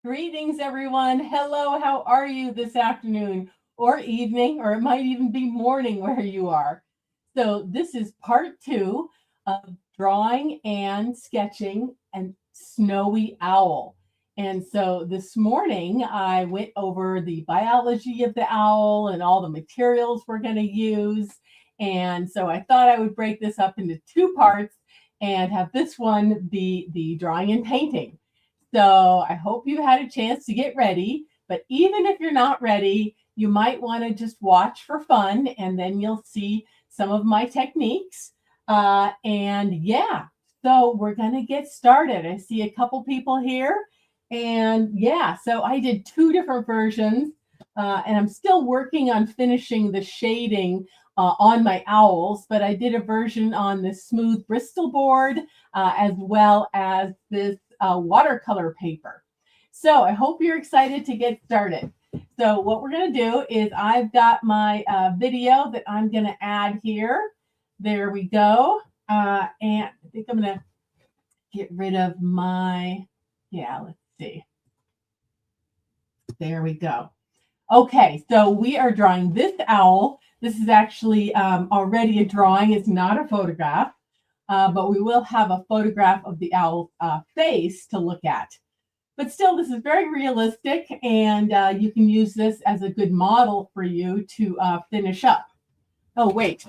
Greetings, everyone. Hello, how are you this afternoon or evening, or it might even be morning where you are? So, this is part two of drawing and sketching and snowy owl. And so, this morning I went over the biology of the owl and all the materials we're going to use. And so, I thought I would break this up into two parts and have this one be the drawing and painting. So I hope you had a chance to get ready. But even if you're not ready, you might want to just watch for fun and then you'll see some of my techniques. And yeah, so we're going to get started. I see a couple people here. And yeah, so I did two different versions. And I'm still working on finishing the shading on my owls, but I did a version on this smooth Bristol board as well as this watercolor paper. So I hope you're excited to get started. So what we're going to do is I've got my video that I'm going to add here. There we go. And I think I'm going to get rid of my, let's see. There we go. Okay, so we are drawing this owl. This is actually already a drawing. It's not a photograph. But we will have a photograph of the owl's face to look at. But still, this is very realistic, and you can use this as a good model for you to finish up. Oh, wait.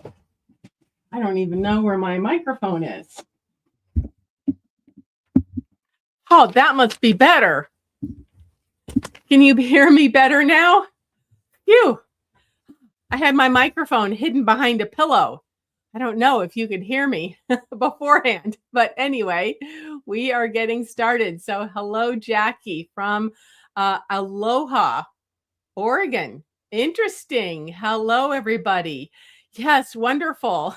I don't even know where my microphone is. Oh, that must be better. Can you hear me better now? Phew. I had my microphone hidden behind a pillow. I don't know if you could hear me beforehand, but anyway, we are getting started. So hello, Jackie from Aloha, Oregon. Interesting. Hello, everybody. Yes, wonderful.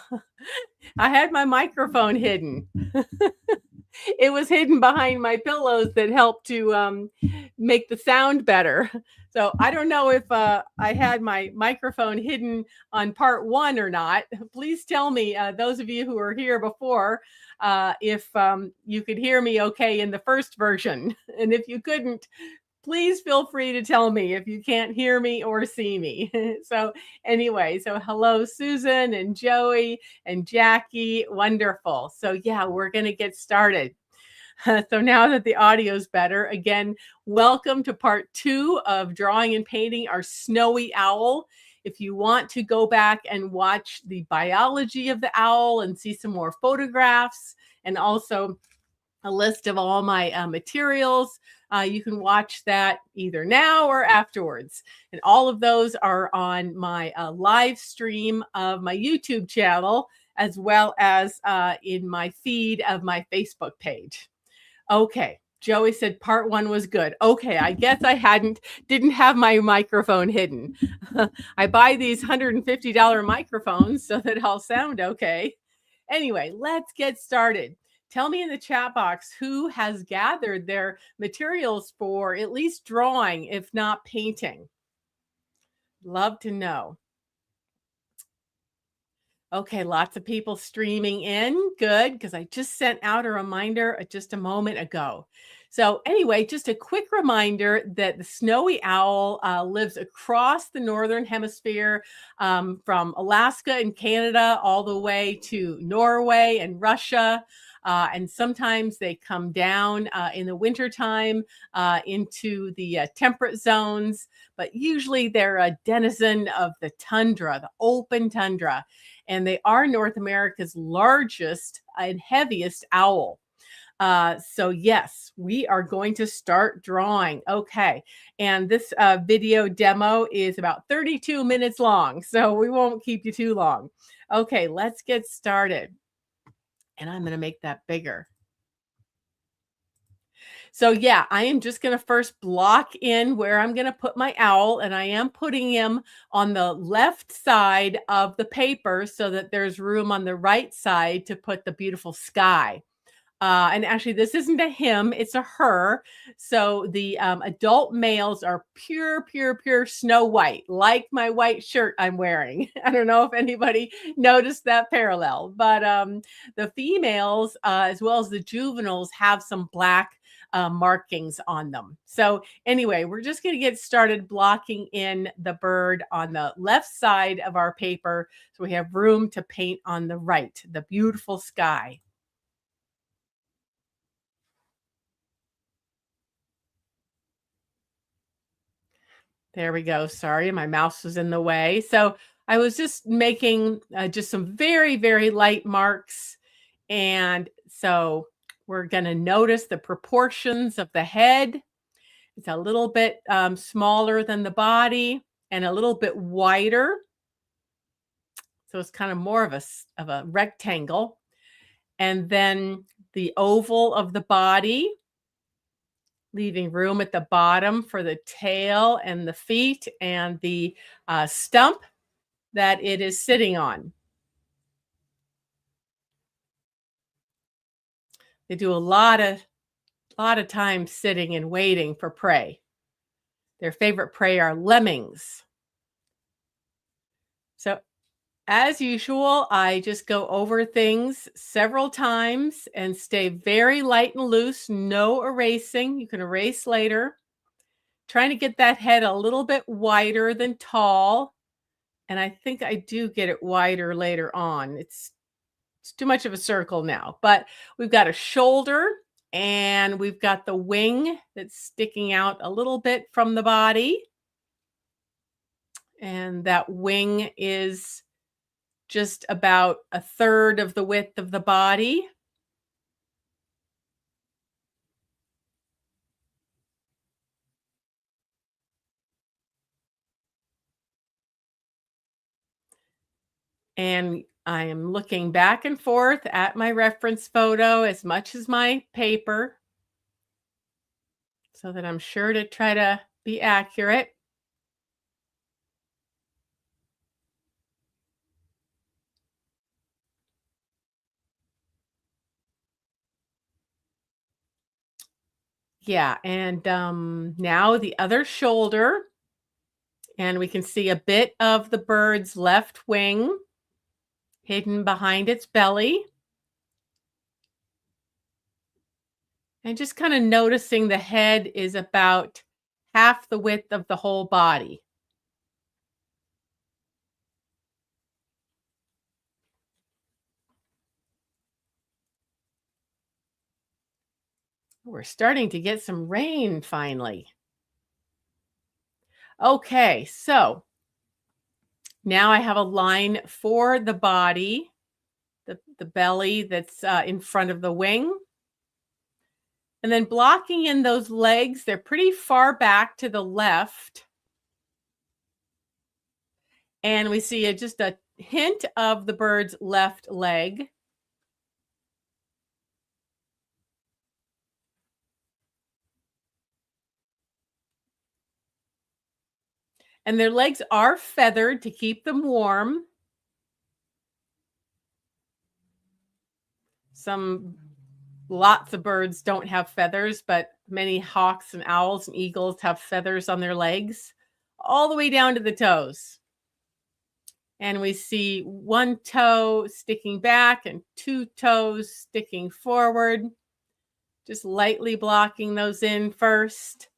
I had my microphone hidden. It was hidden behind my pillows that helped to make the sound better. So I don't know if I had my microphone hidden on part one or not. Please tell me, those of you who were here before, if you could hear me okay in the first version. And if you couldn't, please feel free to tell me if you can't hear me or see me. So anyway, so hello, Susan and Joey and Jackie. Wonderful. So yeah, we're going to get started. So now that the audio is better, again, welcome to part two of drawing and painting our snowy owl. If you want to go back and watch the biology of the owl and see some more photographs and also a list of all my materials, you can watch that either now or afterwards. And all of those are on my live stream of my YouTube channel, as well as in my feed of my Facebook page. Okay, Joey said part one was good. Okay, I guess I didn't have my microphone hidden. I buy these $150 microphones so that I'll sound okay. Anyway, let's get started. Tell me in the chat box who has gathered their materials for at least drawing, if not painting. Love to know. Okay, lots of people streaming in. Good, because I just sent out a reminder just a moment ago. So anyway, just a quick reminder that the snowy owl lives across the northern hemisphere, from Alaska and Canada all the way to Norway and Russia. And sometimes they come down in the wintertime into the temperate zones, but usually they're a denizen of the tundra, the open tundra. And they are North America's largest and heaviest owl. So yes, we are going to start drawing. Okay. And this video demo is about 32 minutes long, so we won't keep you too long. Okay, let's get started. And I'm going to make that bigger. So yeah, I am just going to first block in where I'm going to put my owl, and I am putting him on the left side of the paper so that there's room on the right side to put the beautiful sky. And actually, this isn't a him, it's a her. So the adult males are pure snow white, like my white shirt I'm wearing. I don't know if anybody noticed that parallel, but the females, as well as the juveniles, have some black markings on them. So anyway, we're just going to get started blocking in the bird on the left side of our paper so we have room to paint on the right, the beautiful sky. There we go. Sorry, my mouse was in the way. So I was just making just some very, very light marks. And so we're going to notice the proportions of the head. It's a little bit smaller than the body and a little bit wider. So it's kind of more of a rectangle. And then the oval of the body, leaving room at the bottom for the tail and the feet and the stump that it is sitting on. They do a lot of time sitting and waiting for prey. Their favorite prey are lemmings. So as usual, I just go over things several times and stay very light and loose, no erasing. You can erase later. Trying to get that head a little bit wider than tall. And I think I do get it wider later on. It's too much of a circle now, but we've got a shoulder and we've got the wing that's sticking out a little bit from the body. And that wing is just about a third of the width of the body. And I am looking back and forth at my reference photo as much as my paper so that I'm sure to try to be accurate. Yeah, and now the other shoulder, and we can see a bit of the bird's left wing hidden behind its belly. And just kind of noticing the head is about half the width of the whole body. We're starting to get some rain finally. Okay, so now I have a line for the body, the belly that's in front of the wing. And then blocking in those legs, they're pretty far back to the left. And we see just a hint of the bird's left leg. And their legs are feathered to keep them warm. Lots of birds don't have feathers, but many hawks and owls and eagles have feathers on their legs all the way down to the toes. And we see one toe sticking back and two toes sticking forward, just lightly blocking those in first.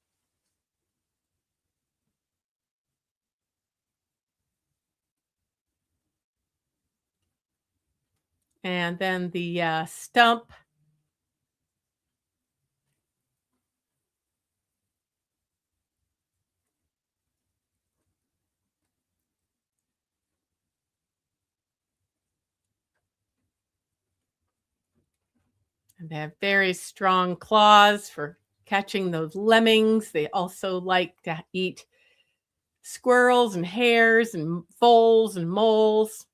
And then the stump. And they have very strong claws for catching those lemmings. They also like to eat squirrels and hares and voles and moles.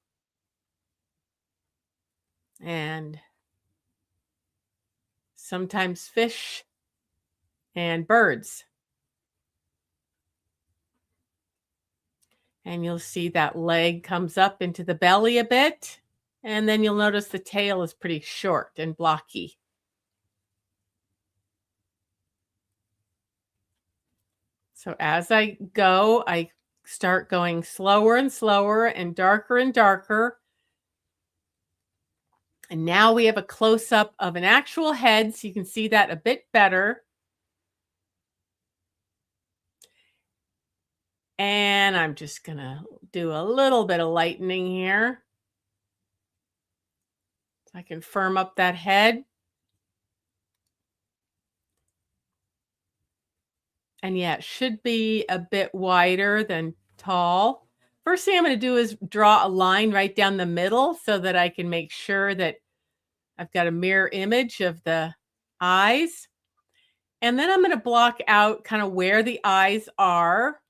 And sometimes fish and birds. And you'll see that leg comes up into the belly a bit. And then you'll notice the tail is pretty short and blocky. So as I go, I start going slower and slower and darker. And now we have a close-up of an actual head, so you can see that a bit better. And I'm just going to do a little bit of lightening here. So I can firm up that head. And yeah, it should be a bit wider than tall. First thing I'm going to do is draw a line right down the middle so that I can make sure that I've got a mirror image of the eyes. And then I'm going to block out kind of where the eyes are.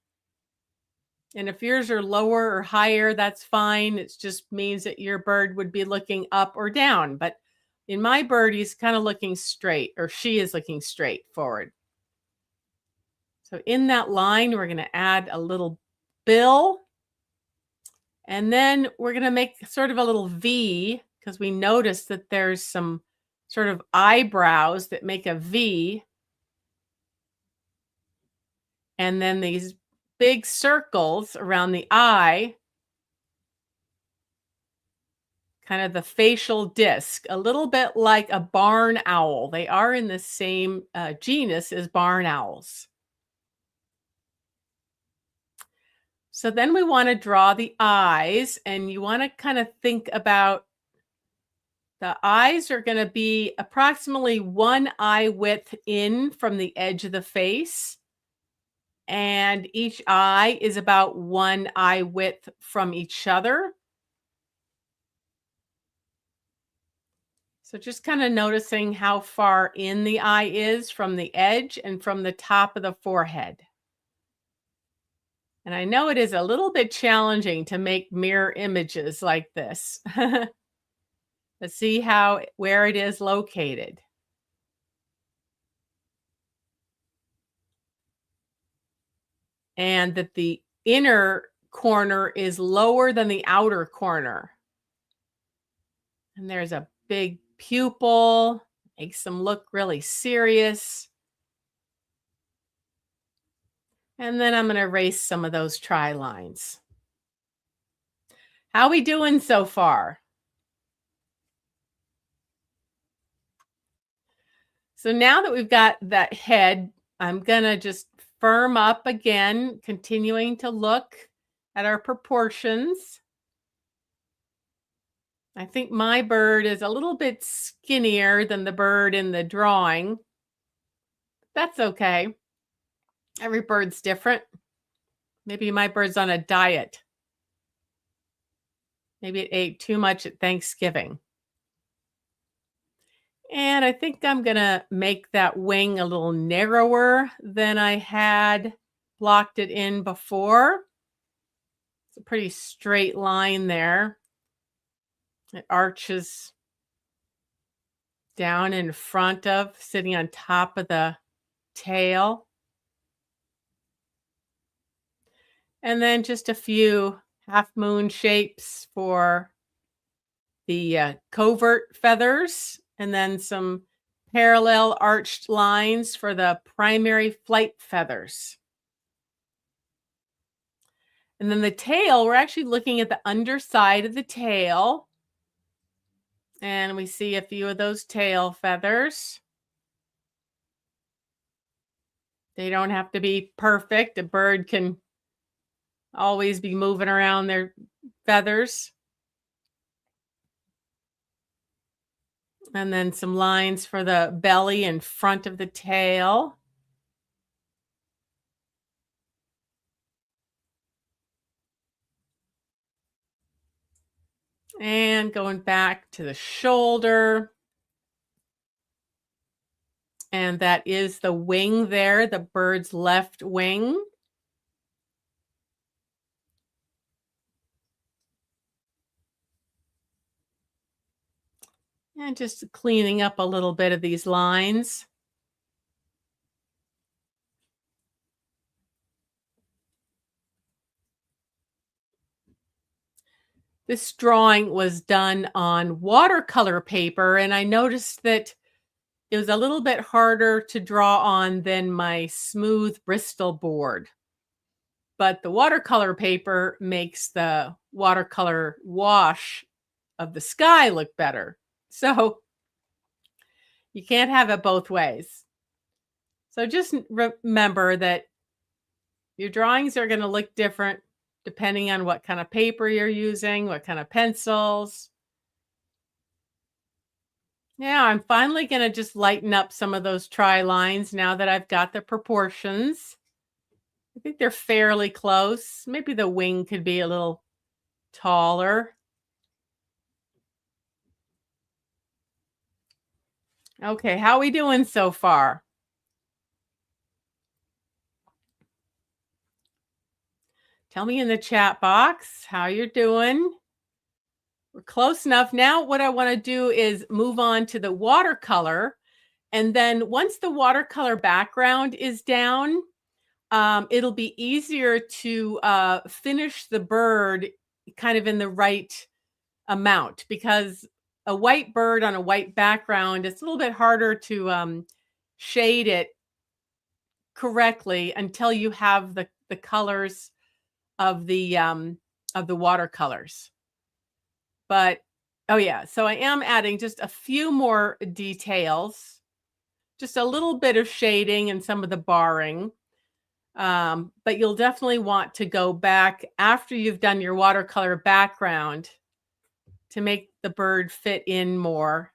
And if yours are lower or higher, that's fine. It just means that your bird would be looking up or down. But in my bird, he's kind of looking straight, or she is looking straight forward. So in that line, we're going to add a little bill. And then we're going to make sort of a little V, because we notice that there's some sort of eyebrows that make a V. And then these big circles around the eye, kind of the facial disc, a little bit like a barn owl. They are in the same genus as barn owls. So then we want to draw the eyes, and you want to kind of think about the eyes are going to be approximately 1 eye width in from the edge of the face. And each eye is about 1 eye width from each other. So just kind of noticing how far in the eye is from the edge and from the top of the forehead. And I know it is a little bit challenging to make mirror images like this. Let's see where it is located. And that the inner corner is lower than the outer corner. And there's a big pupil, makes them look really serious. And then I'm going to erase some of those try lines. How we doing so far? So now that we've got that head, I'm going to just firm up again, continuing to look at our proportions. I think my bird is a little bit skinnier than the bird in the drawing. That's okay. Every bird's different. Maybe my bird's on a diet. Maybe it ate too much at Thanksgiving. And I think I'm going to make that wing a little narrower than I had blocked it in before. It's a pretty straight line there. It arches down in front of, sitting on top of the tail. And then just a few half moon shapes for the covert feathers, and then some parallel arched lines for the primary flight feathers. And then the tail, we're actually looking at the underside of the tail. And we see a few of those tail feathers. They don't have to be perfect. A bird can always be moving around their feathers. And then some lines for the belly and front of the tail. And going back to the shoulder. And that is the wing there, the bird's left wing. And just cleaning up a little bit of these lines. This drawing was done on watercolor paper, and I noticed that it was a little bit harder to draw on than my smooth Bristol board. But the watercolor paper makes the watercolor wash of the sky look better. So you can't have it both ways. So just remember that Your drawings are going to look different depending on what kind of paper you're using, what kind of pencils. Yeah, I'm finally going to just lighten up some of those tri lines now that I've got the proportions. I think they're fairly close. Maybe the wing could be a little taller. Okay, how are we doing so far? Tell me in the chat box how you're doing. We're close enough. Now what I want to do is move on to the watercolor. And then once the watercolor background is down, it'll be easier to finish the bird kind of in the right amount, because a white bird on a white background, it's a little bit harder to shade it correctly until you have the colors of the watercolors. But oh yeah, so I am adding just a few more details, just a little bit of shading and some of the barring. But you'll definitely want to go back after you've done your watercolor background to make the bird fit in more.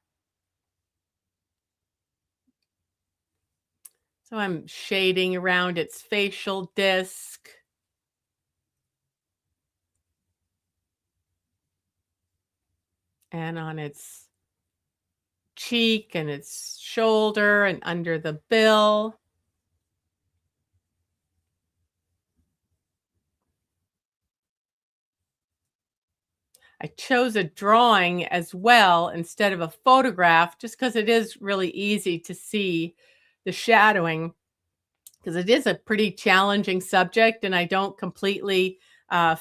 So I'm shading around its facial disc. And on its cheek and its shoulder and under the bill. I chose a drawing as well instead of a photograph, just because it is really easy to see the shadowing, because it is a pretty challenging subject and I don't completely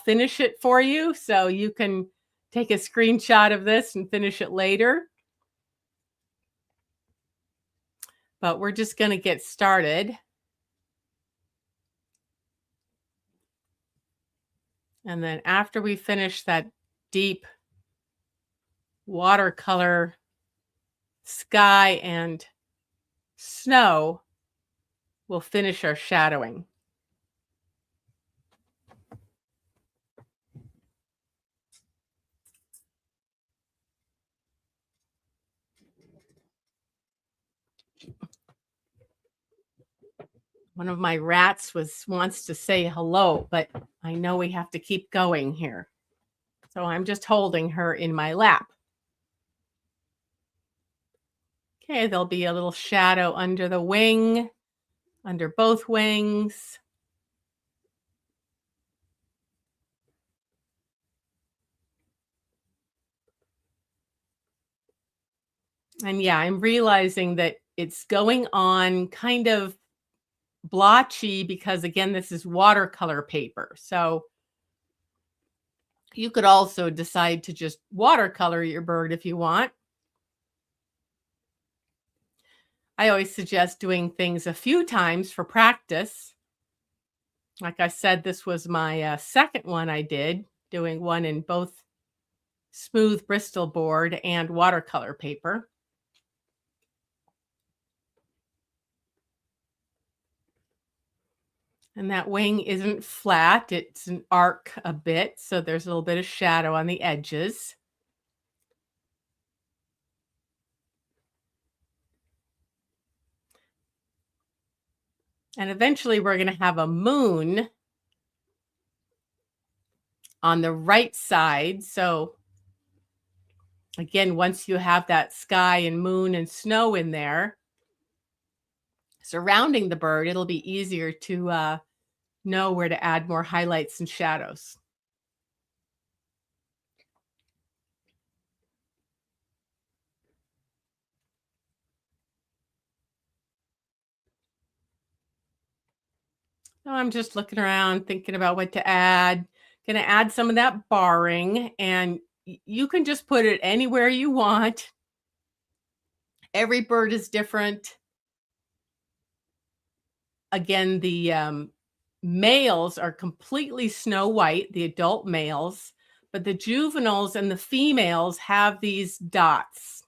finish it for you. So you can take a screenshot of this and finish it later. But we're just going to get started. And then after we finish that deep watercolor sky and snow, we'll finish our shadowing. One of my rats wants to say hello, but I know we have to keep going here. So I'm just holding her in my lap. Okay, there'll be a little shadow under the wing, under both wings. And yeah, I'm realizing that it's going on kind of blotchy because, again, this is watercolor paper. So you could also decide to just watercolor your bird if you want. I always suggest doing things a few times for practice. Like I said, this was my second one I did, doing one in both smooth Bristol board and watercolor paper. And that wing isn't flat, it's an arc a bit, so there's a little bit of shadow on the edges. And eventually we're going to have a moon on the right side. So again, once you have that sky and moon and snow in there surrounding the bird, it'll be easier to know where to add more highlights and shadows. So I'm just looking around, thinking about what to add. Going to add some of that barring, and you can just put it anywhere you want. Every bird is different. Again, the males are completely snow white, the adult males, but the juveniles and the females have these dots.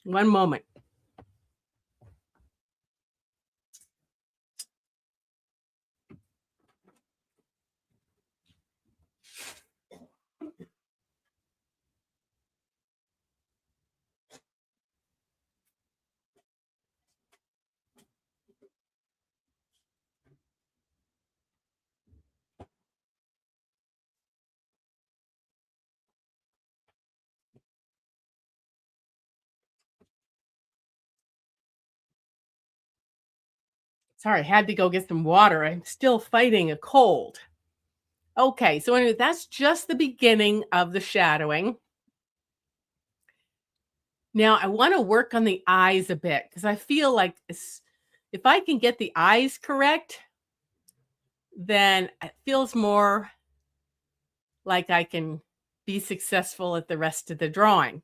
One moment. Sorry, I had to go get some water. I'm still fighting a cold. Okay, so anyway, that's just the beginning of the shadowing. Now I want to work on the eyes a bit because I feel like if I can get the eyes correct, then it feels more like I can be successful at the rest of the drawing.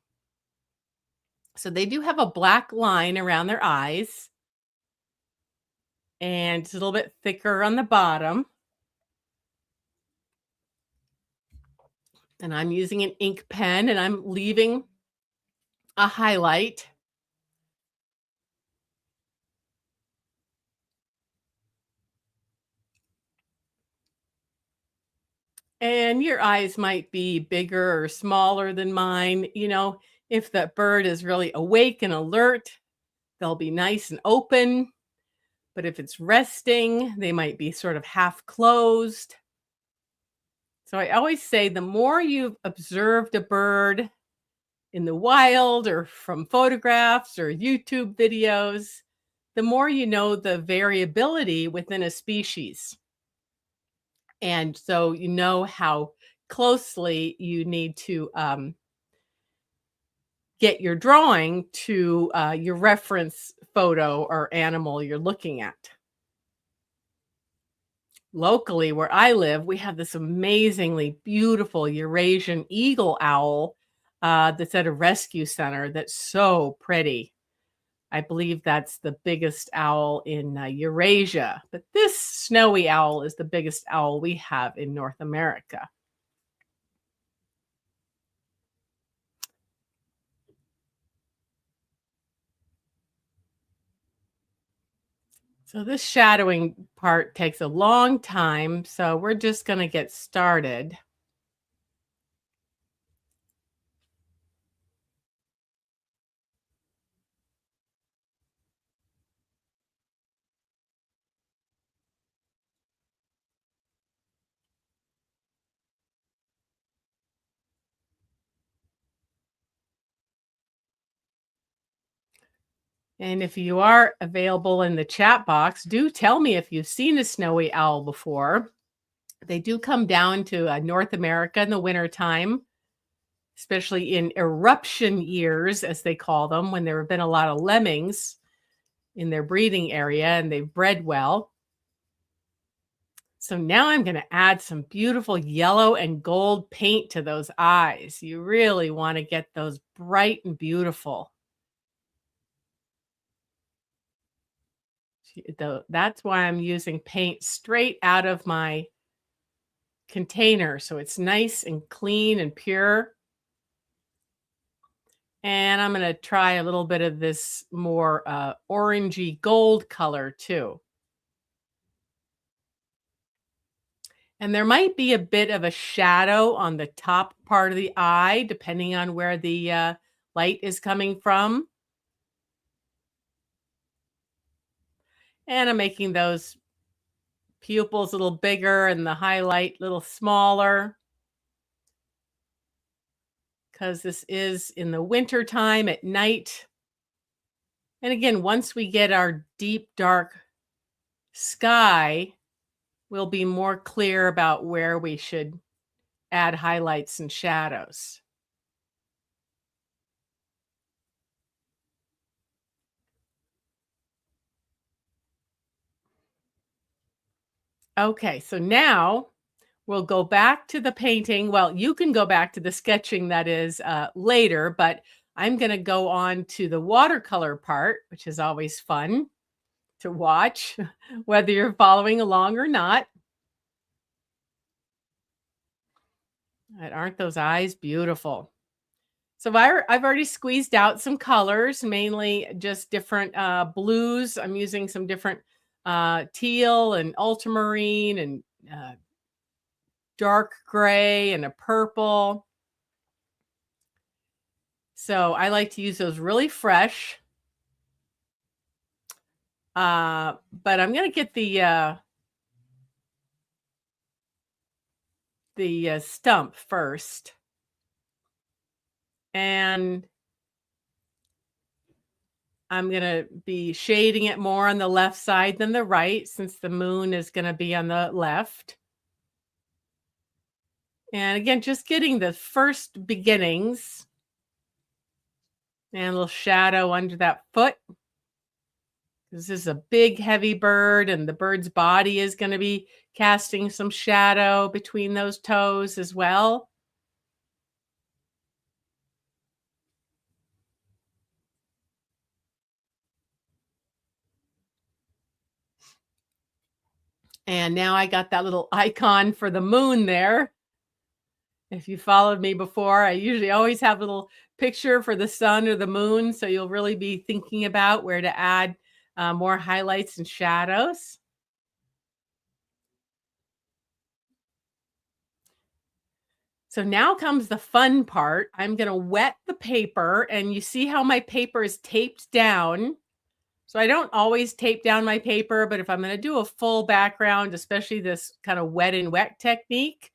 So they do have a black line around their eyes, and it's a little bit thicker on the bottom. And I'm using an ink pen and I'm leaving a highlight. And your eyes might be bigger or smaller than mine. You know, if the bird is really awake and alert, they'll be nice and open. But if it's resting, they might be sort of half closed. So I always say the more you've observed a bird in the wild or from photographs or YouTube videos, the more you know the variability within a species. And so you know how closely you need to get your drawing to your reference photo or animal you're looking at. Locally, where I live, we have this amazingly beautiful Eurasian eagle owl that's at a rescue center that's so pretty. I believe that's the biggest owl in Eurasia, but this snowy owl is the biggest owl we have in North America. So this shadowing part takes a long time, so we're just going to get started. And if you are available in the chat box, do tell me if you've seen a snowy owl before. They do come down to North America in the wintertime, especially in eruption years, as they call them, when there have been a lot of lemmings in their breeding area and they've bred well. So now I'm going to add some beautiful yellow and gold paint to those eyes. You really want to get those bright and beautiful. That's why I'm using paint straight out of my container. So it's nice and clean and pure. And I'm going to try a little bit of this more orangey gold color too. And there might be a bit of a shadow on the top part of the eye, depending on where the light is coming from. And I'm making those pupils a little bigger and the highlight a little smaller, because this is in the winter time at night. And again, once we get our deep, dark sky, we'll be more clear about where we should add highlights and shadows. Okay, so now we'll go back to the painting. Well, you can go back to the sketching that is later, but I'm going to go on to the watercolor part, which is always fun to watch, whether you're following along or not. And aren't those eyes beautiful? So I've already squeezed out some colors, mainly just different blues. I'm using some different teal and ultramarine and dark gray and a purple. So I like to use those really fresh. But I'm going to get the stump first. And I'm going to be shading it more on the left side than the right since the moon is going to be on the left. And again, just getting the first beginnings and a little shadow under that foot. This is a big, heavy bird, and the bird's body is going to be casting some shadow between those toes as well. And now I got that little icon for the moon there. If you followed me before, I usually always have a little picture for the sun or the moon. So you'll really be thinking about where to add more highlights and shadows. So now comes the fun part. I'm going to wet the paper, and you see how my paper is taped down. So I don't always tape down my paper, but if I'm going to do a full background, especially this kind of wet and wet technique,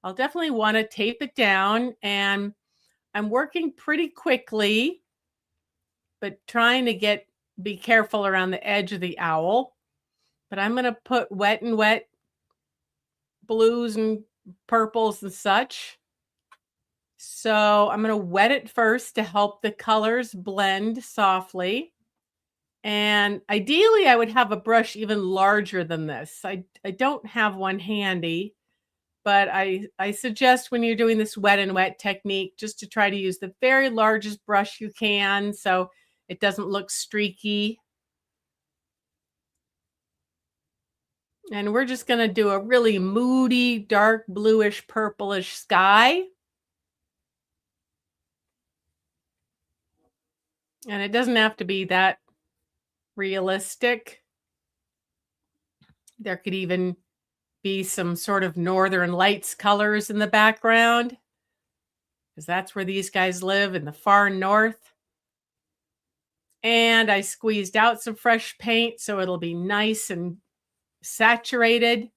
I'll definitely want to tape it down. And I'm working pretty quickly, but trying to be careful around the edge of the owl. But I'm going to put wet and wet blues and purples and such. So I'm going to wet it first to help the colors blend softly. And ideally, I would have a brush even larger than this. I don't have one handy, but I suggest when you're doing this wet and wet technique, just to try to use the very largest brush you can so it doesn't look streaky. And we're just going to do a really moody, dark bluish, purplish sky. And it doesn't have to be that realistic. There could even be some sort of Northern Lights colors in the background, because that's where these guys live, in the far north. And I squeezed out some fresh paint so it'll be nice and saturated.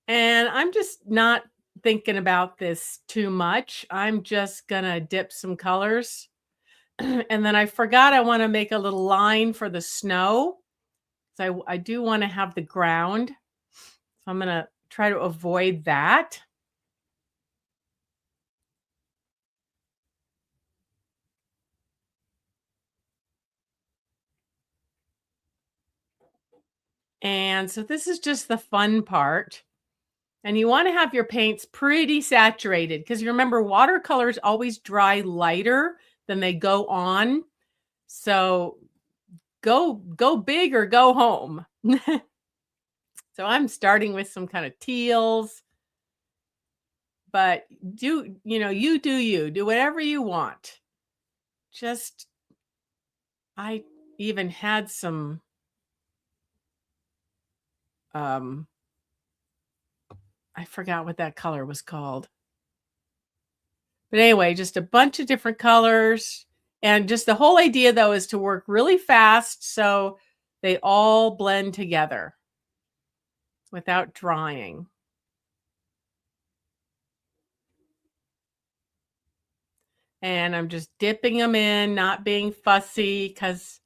And I'm just not thinking about this too much. I'm just gonna dip some colors. And then I forgot I want to make a little line for the snow. So I do want to have the ground. So I'm going to try to avoid that. And so this is just the fun part. And you want to have your paints pretty saturated, because you remember watercolors always dry lighter than they go on. So go big or go home. So I'm starting with some kind of teals, but you do whatever you want. Just, I even had some, I forgot what that color was called. But anyway, just a bunch of different colors. And just the whole idea, though, is to work really fast so they all blend together without drying. And I'm just dipping them in, not being fussy, because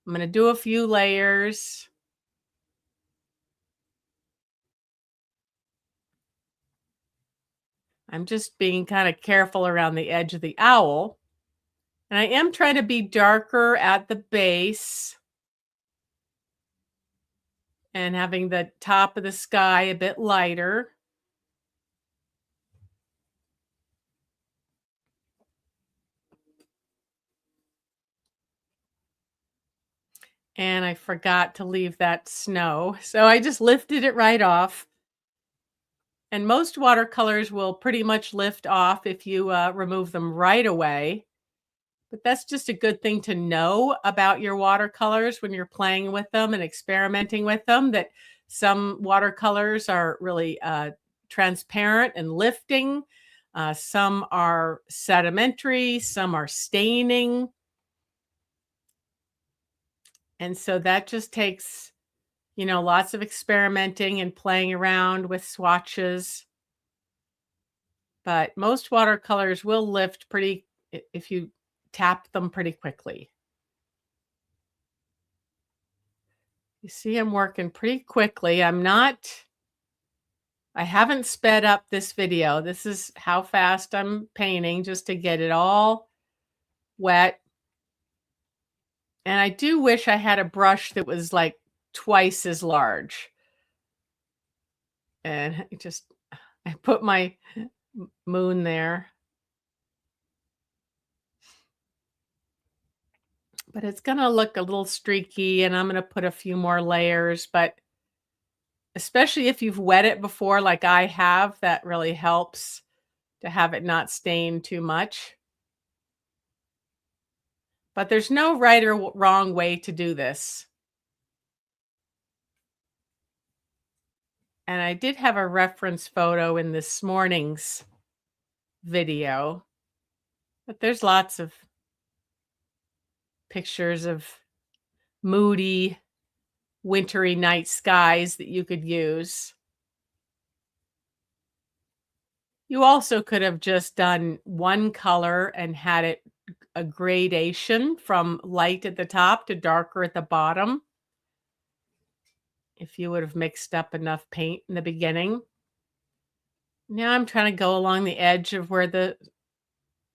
I'm going to do a few layers. I'm just being kind of careful around the edge of the owl. And I am trying to be darker at the base and having the top of the sky a bit lighter. And I forgot to leave that snow, so I just lifted it right off. And most watercolors will pretty much lift off if you remove them right away. But that's just a good thing to know about your watercolors when you're playing with them and experimenting with them, that some watercolors are really transparent and lifting. Some are sedimentary, some are staining. And so that just takes, lots of experimenting and playing around with swatches. But most watercolors will lift if you tap them pretty quickly. You see, I'm working pretty quickly. I haven't sped up this video. This is how fast I'm painting just to get it all wet. And I do wish I had a brush that was like twice as large. And I put my moon there. But it's going to look a little streaky, and I'm going to put a few more layers. But especially if you've wet it before, like I have, that really helps to have it not stain too much. But there's no right or wrong way to do this. And I did have a reference photo in this morning's video, but there's lots of pictures of moody, wintry night skies that you could use. You also could have just done one color and had it a gradation from light at the top to darker at the bottom, if you would have mixed up enough paint in the beginning. Now I'm trying to go along the edge of where the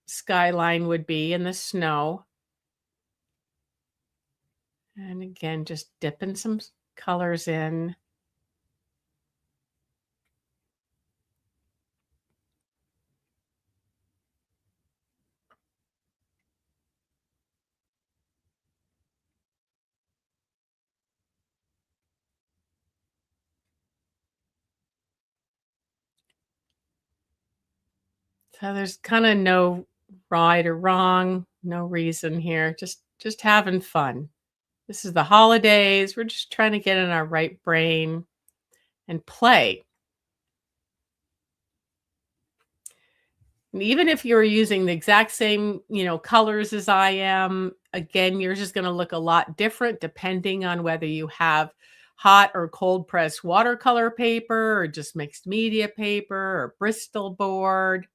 skyline would be in the snow. And again, just dipping some colors in. So there's kind of no right or wrong, no reason here. Just having fun. This is the holidays. We're just trying to get in our right brain and play. And even if you're using the exact same, colors as I am, again, yours is going to look a lot different depending on whether you have hot or cold press watercolor paper or just mixed media paper or Bristol board.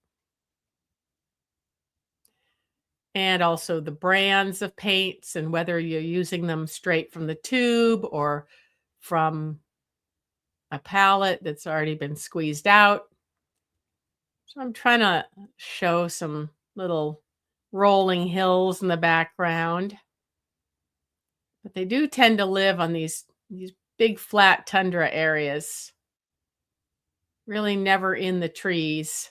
And also the brands of paints and whether you're using them straight from the tube or from a palette that's already been squeezed out. So I'm trying to show some little rolling hills in the background. But they do tend to live on these big flat tundra areas. Really never in the trees.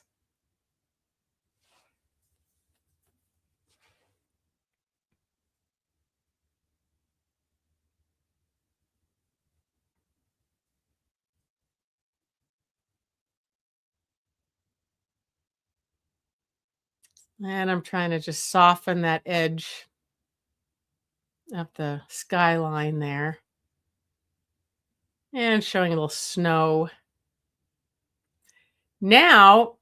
And I'm trying to just soften that edge of the skyline there. And showing a little snow. Now,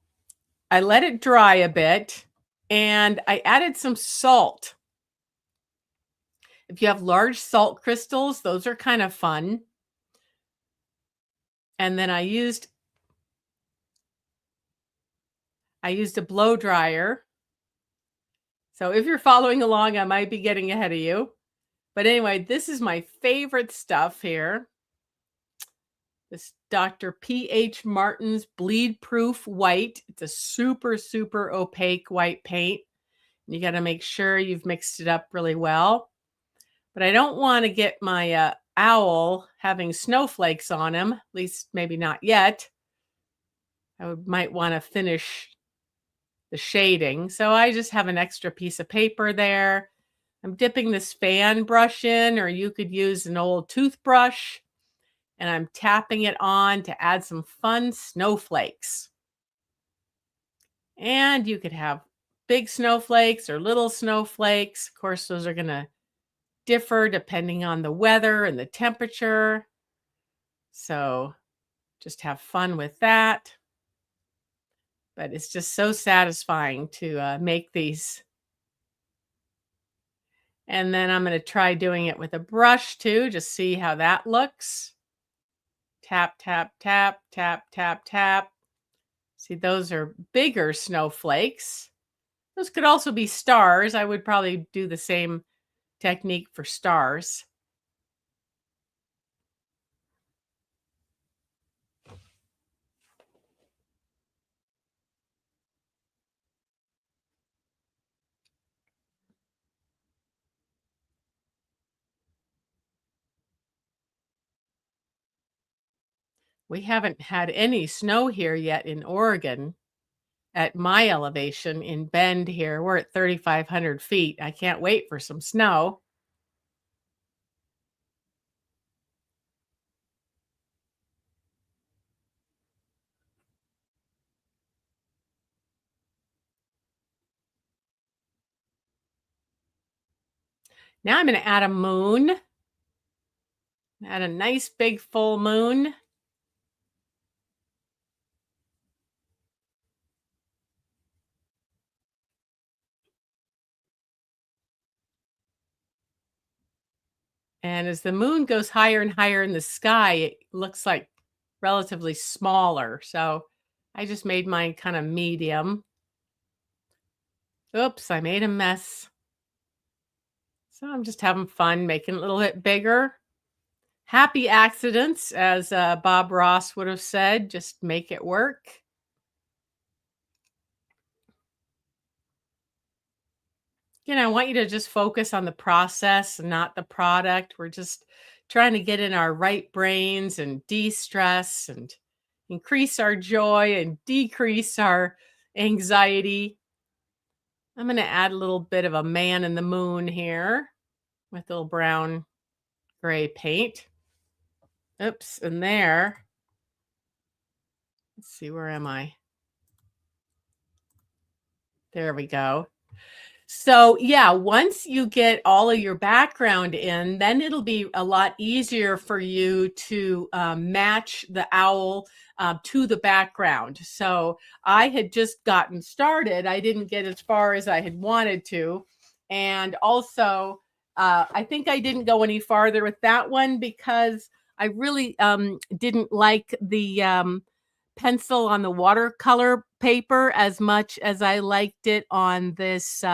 I let it dry a bit and I added some salt. If you have large salt crystals, those are kind of fun. And then I used a blow dryer. So if you're following along, I might be getting ahead of you. But anyway, this is my favorite stuff here. This Dr. P.H. Martin's Bleed Proof White. It's a super, super opaque white paint. You got to make sure you've mixed it up really well. But I don't want to get my owl having snowflakes on him, at least maybe not yet. I might want to finish the shading. So I just have an extra piece of paper there. I'm dipping this fan brush in, or you could use an old toothbrush, and I'm tapping it on to add some fun snowflakes. And you could have big snowflakes or little snowflakes. Of course, those are going to differ depending on the weather and the temperature. So just have fun with that. But it's just so satisfying to make these. And then I'm going to try doing it with a brush too, just see how that looks. Tap, tap, tap, tap, tap, tap. See, those are bigger snowflakes. Those could also be stars. I would probably do the same technique for stars. We haven't had any snow here yet in Oregon at my elevation in Bend here. We're at 3,500 feet. I can't wait for some snow. Now I'm going to add a moon, add a nice big full moon. And as the moon goes higher and higher in the sky, it looks like relatively smaller. So I just made mine kind of medium. Oops, I made a mess. So I'm just having fun making it a little bit bigger. Happy accidents, as Bob Ross would have said, just make it work. I want you to just focus on the process and not the product. We're just trying to get in our right brains and de-stress and increase our joy and decrease our anxiety. I'm going to add a little bit of a man in the moon here with a little brown gray paint. Oops, and there. Let's see, where am I? There we go. So, yeah, once you get all of your background in, then it'll be a lot easier for you to match the owl to the background. So, I had just gotten started. I didn't get as far as I had wanted to. And also, I think I didn't go any farther with that one because I really didn't like the pencil on the watercolor paper as much as I liked it on this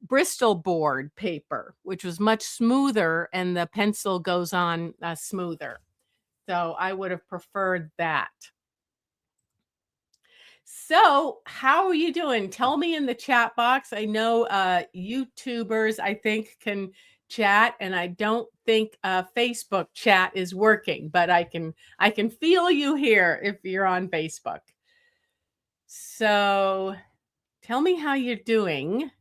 Bristol board paper, which was much smoother and the pencil goes on smoother. So I would have preferred that. So, how are you doing? Tell me in the chat box. I know YouTubers, I think, can chat, and I don't think Facebook chat is working, but I can feel you here if you're on Facebook. So, tell me how you're doing.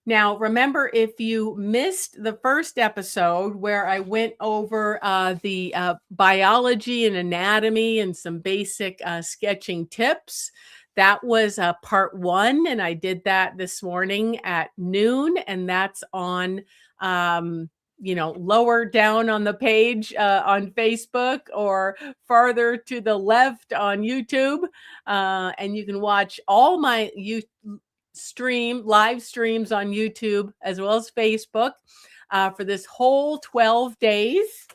Now, remember, if you missed the first episode where I went over the biology and anatomy and some basic sketching tips, that was part 1. And I did that this morning at noon. And that's on, lower down on the page on Facebook or farther to the left on YouTube. And you can watch all my live streams on YouTube as well as Facebook for this whole 12 days.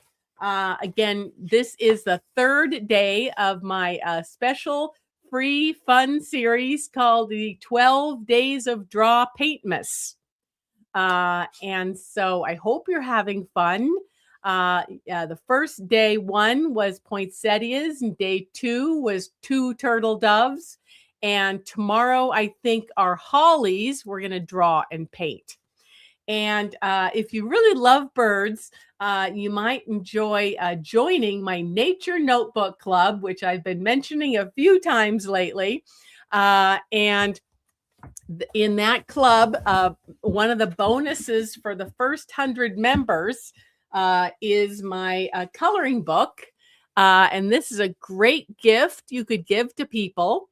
Again, this is the 3rd day of my special free fun series called the 12 Days of Draw Paintmas. And so I hope you're having fun. The first day 1 was poinsettias and day 2 was 2 turtle doves. And tomorrow, I think, are hollies we're going to draw and paint. And if you really love birds, you might enjoy joining my Nature Notebook Club, which I've been mentioning a few times lately. And in that club, one of the bonuses for the first 100 members is my coloring book. And this is a great gift you could give to people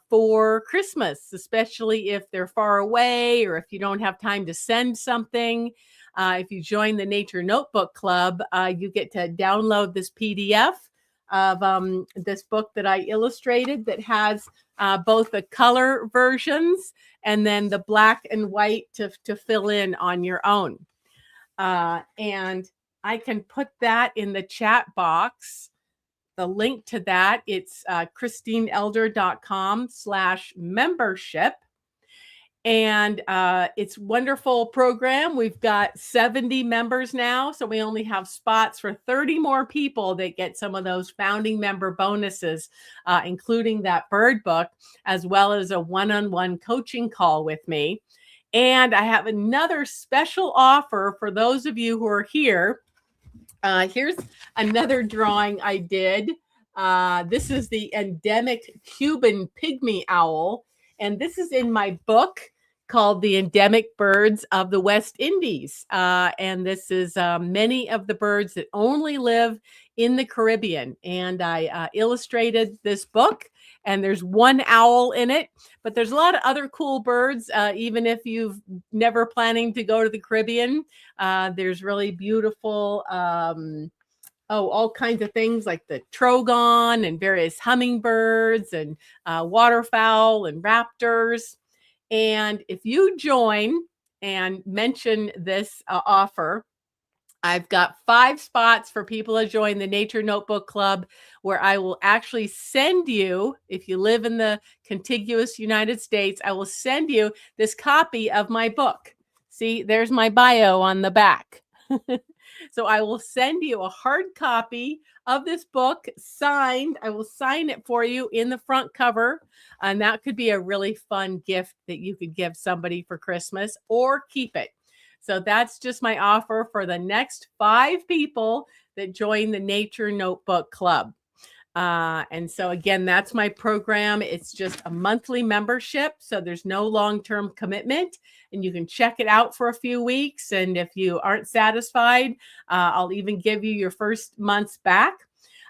for Christmas, especially if they're far away or if you don't have time to send something. If you join the Nature Notebook Club, you get to download this PDF of this book that I illustrated that has both the color versions and then the black and white to fill in on your own. And I can put that in the chat box. The link to that, it's christineelder.com/membership. And it's a wonderful program. We've got 70 members now, so we only have spots for 30 more people that get some of those founding member bonuses, including that bird book, as well as a one-on-one coaching call with me. And I have another special offer for those of you who are here. Here's another drawing I did. This is the endemic Cuban pygmy owl, and this is in my book called The Endemic Birds of the West Indies. And this is many of the birds that only live in the Caribbean. And I illustrated this book, and there's one owl in it, but there's a lot of other cool birds, even if you've never planning to go to the Caribbean. There's really beautiful all kinds of things like the trogon and various hummingbirds and waterfowl and raptors. And if you join and mention this offer, I've got 5 spots for people to join the Nature Notebook Club, where I will actually send you, if you live in the contiguous United States, I will send you this copy of my book. See, there's my bio on the back. So I will send you a hard copy of this book signed. I will sign it for you in the front cover. And that could be a really fun gift that you could give somebody for Christmas or keep it. So that's just my offer for the next 5 people that join the Nature Notebook Club. And so again, that's my program. It's just a monthly membership. So there's no long-term commitment, and you can check it out for a few weeks. And if you aren't satisfied, I'll even give you your first month's back.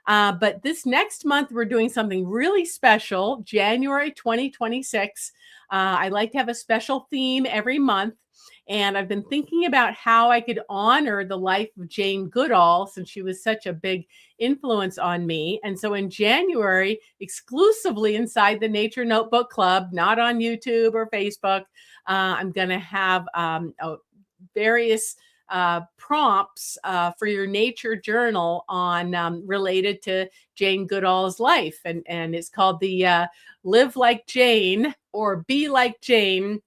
But this next month, we're doing something really special, January 2026. I like to have a special theme every month. And I've been thinking about how I could honor the life of Jane Goodall, since she was such a big influence on me. And so in January, exclusively inside the Nature Notebook Club, not on YouTube or Facebook, I'm going to have various prompts for your nature journal on related to Jane Goodall's life. And it's called the Live Like Jane or Be Like Jane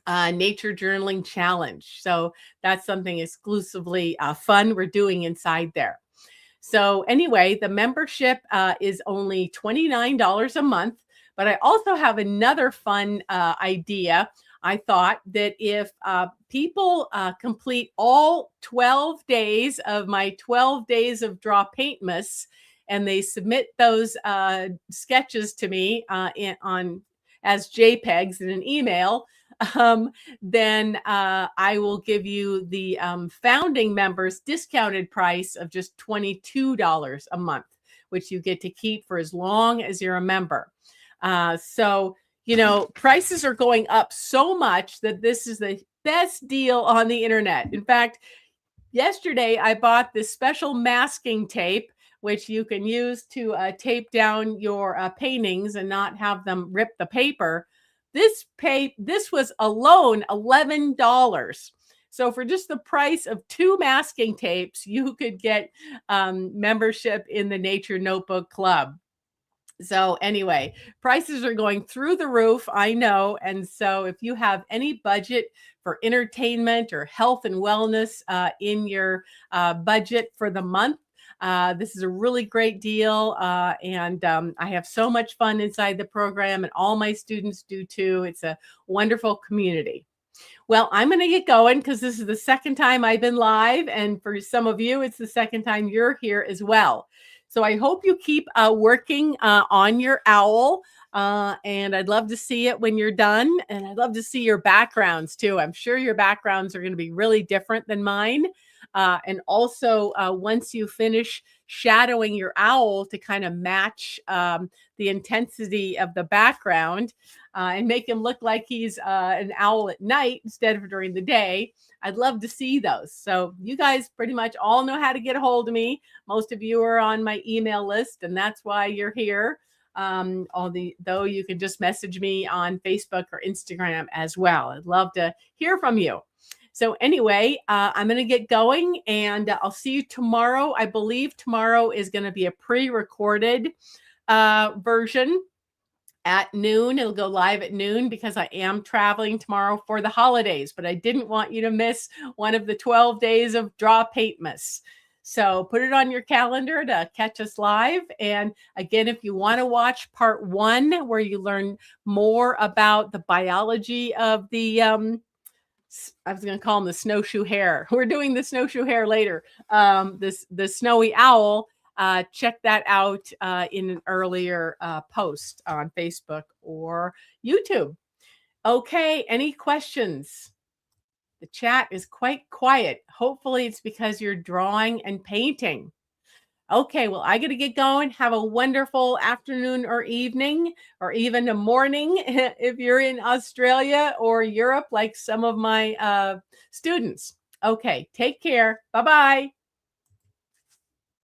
Nature Journaling Challenge. So that's something exclusively fun we're doing inside there. So anyway, the membership is only $29 a month, but I also have another fun idea. I thought that if people complete all 12 days of my 12 days of Draw Paintmas, and they submit those sketches to me as JPEGs in an email, then I will give you the founding members discounted price of just $22 a month, which you get to keep for as long as you're a member. So, you know, prices are going up so much that this is the best deal on the internet. In fact, yesterday I bought this special masking tape, which you can use to tape down your paintings and not have them rip the paper. This was alone $11. So for just the price of 2 masking tapes, you could get membership in the Nature Notebook Club. So anyway, prices are going through the roof, I know. And so if you have any budget for entertainment or health and wellness in your budget for the month, this is a really great deal. And I have so much fun inside the program, and all my students do too. It's a wonderful community. Well, I'm going to get going because this is the second time I've been live. And for some of you, it's the second time you're here as well. So I hope you keep working on your owl. And I'd love to see it when you're done. And I'd love to see your backgrounds too. I'm sure your backgrounds are going to be really different than mine. And also, once you finish shadowing your owl to kind of match the intensity of the background and make him look like he's an owl at night instead of during the day, I'd love to see those. So you guys pretty much all know how to get a hold of me. Most of you are on my email list, and that's why you're here. Though you can just message me on Facebook or Instagram as well. I'd love to hear from you. So anyway, I'm going to get going, and I'll see you tomorrow. I believe tomorrow is going to be a pre-recorded version at noon. It'll go live at noon because I am traveling tomorrow for the holidays, but I didn't want you to miss one of the 12 days of Draw Paintmas. So put it on your calendar to catch us live. And again, if you want to watch part 1, where you learn more about the biology of the I was going to call him the snowshoe hare. We're doing the snowshoe hare later. The snowy owl. Check that out in an earlier post on Facebook or YouTube. Okay, any questions? The chat is quite quiet. Hopefully it's because you're drawing and painting. Okay, well, I got to get going. Have a wonderful afternoon or evening, or even a morning if you're in Australia or Europe, like some of my students. Okay, take care. Bye-bye.